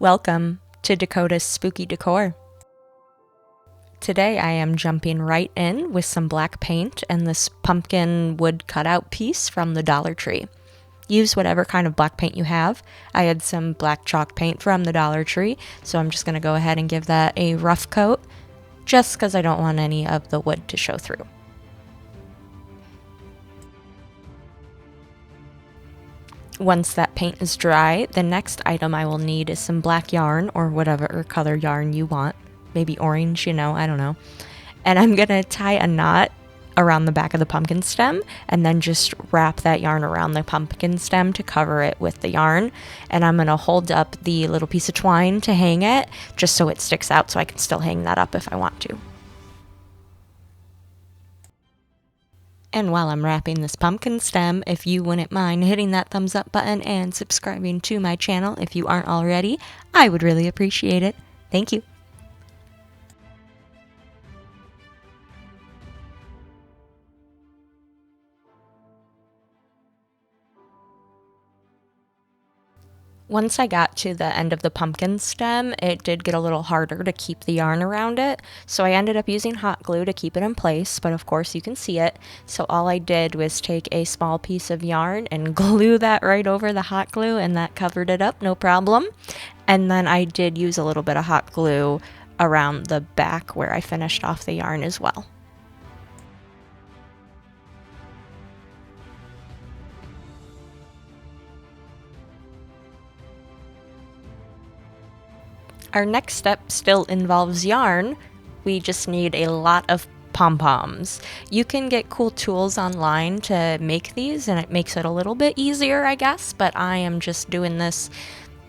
Welcome to Dakota's Spooky Decor. Today I am jumping right in with some black paint and this pumpkin wood cutout piece from the Dollar Tree. Use whatever kind of black paint you have. I had some black chalk paint from the Dollar Tree, so I'm just going to go ahead and give that a rough coat, just because I don't want any of the wood to show through. Once that paint is dry, the next item I will need is some black yarn or whatever color yarn you want. Maybe orange, I don't know. And I'm going to tie a knot around the back of the pumpkin stem and then just wrap that yarn around the pumpkin stem to cover it with the yarn. And I'm going to hold up the little piece of twine to hang it just so it sticks out so I can still hang that up if I want to. And while I'm wrapping this pumpkin stem, if you wouldn't mind hitting that thumbs up button and subscribing to my channel if you aren't already, I would really appreciate it. Thank you. Once I got to the end of the pumpkin stem, it did get a little harder to keep the yarn around it, so I ended up using hot glue to keep it in place, but of course you can see it. So all I did was take a small piece of yarn and glue that right over the hot glue, and that covered it up, no problem. And then I did use a little bit of hot glue around the back where I finished off the yarn as well. Our next step still involves yarn. We just need a lot of Pom Poms. You can get cool tools online to make these, and it makes it a little bit easier, I guess, but I am just doing this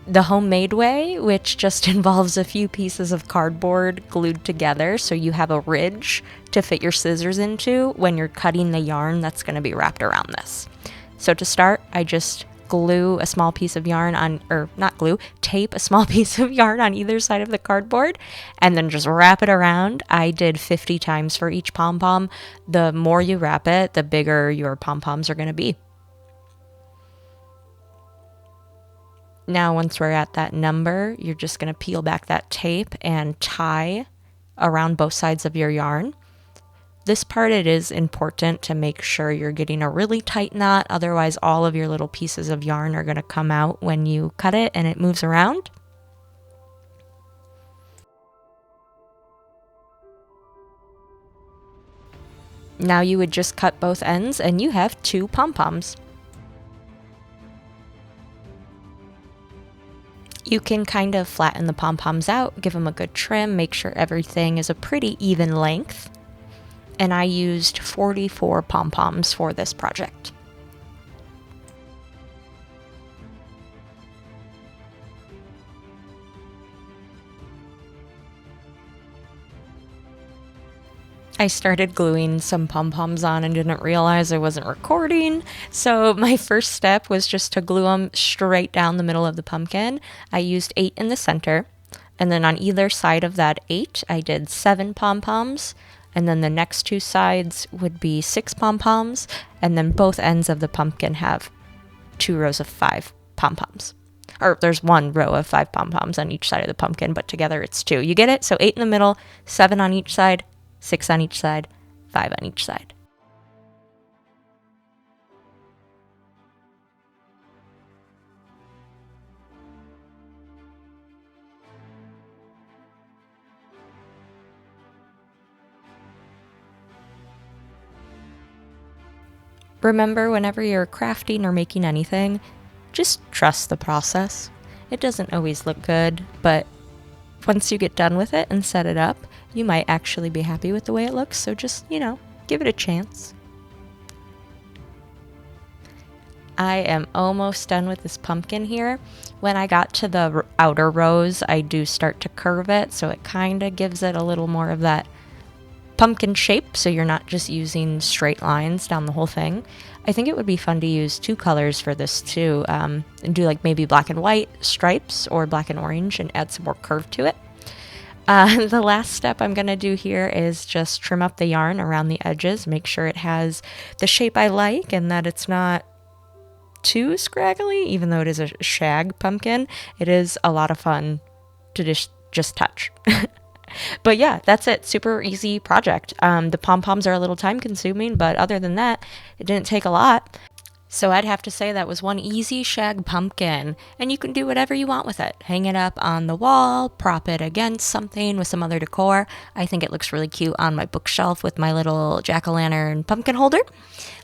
the homemade way, which just involves a few pieces of cardboard glued together so you have a ridge to fit your scissors into when you're cutting the yarn that's going to be wrapped around this. So to start, I just glue a small piece of yarn on, or not glue, tape a small piece of yarn on either side of the cardboard and then just wrap it around. I did 50 times for each pom pom. The more you wrap it, the bigger your pom poms are going to be. Now, once we're at that number, you're just going to peel back that tape and tie around both sides of your yarn. This part, it is important to make sure you're getting a really tight knot, otherwise all of your little pieces of yarn are going to come out when you cut it and it moves around. Now you would just cut both ends and you have 2 pom-poms. You can kind of flatten the pom-poms out, give them a good trim, make sure everything is a pretty even length. And I used 44 pom-poms for this project. I started gluing some pom-poms on and didn't realize I wasn't recording, so my first step was just to glue them straight down the middle of the pumpkin. I used 8 in the center, and then on either side of that 8, I did 7 pom-poms. And then the next 2 sides would be 6 pom-poms, and then both ends of the pumpkin have 2 rows of 5 pom-poms. Or there's 1 row of 5 pom-poms on each side of the pumpkin, but together it's 2. You get it? So 8 in the middle, 7 on each side, 6 on each side, 5 on each side. Remember, whenever you're crafting or making anything, just trust the process. It doesn't always look good, but once you get done with it and set it up, you might actually be happy with the way it looks, so just, give it a chance. I am almost done with this pumpkin here. When I got to the outer rows, I do start to curve it, so it kind of gives it a little more of that pumpkin shape, so you're not just using straight lines down the whole thing. I think it would be fun to use 2 colors for this too, and do like maybe black and white stripes or black and orange and add some more curve to it. The last step I'm going to do here is just trim up the yarn around the edges, make sure it has the shape I like and that it's not too scraggly, even though it is a shag pumpkin. It is a lot of fun to just touch. But yeah, that's it. Super easy project. The pom-poms are a little time consuming, but other than that, it didn't take a lot. So I'd have to say that was one easy shag pumpkin, and you can do whatever you want with it. Hang it up on the wall, prop it against something with some other decor. I think it looks really cute on my bookshelf with my little jack-o'-lantern pumpkin holder.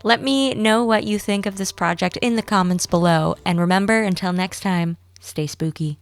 Let me know what you think of this project in the comments below, and remember, until next time, stay spooky.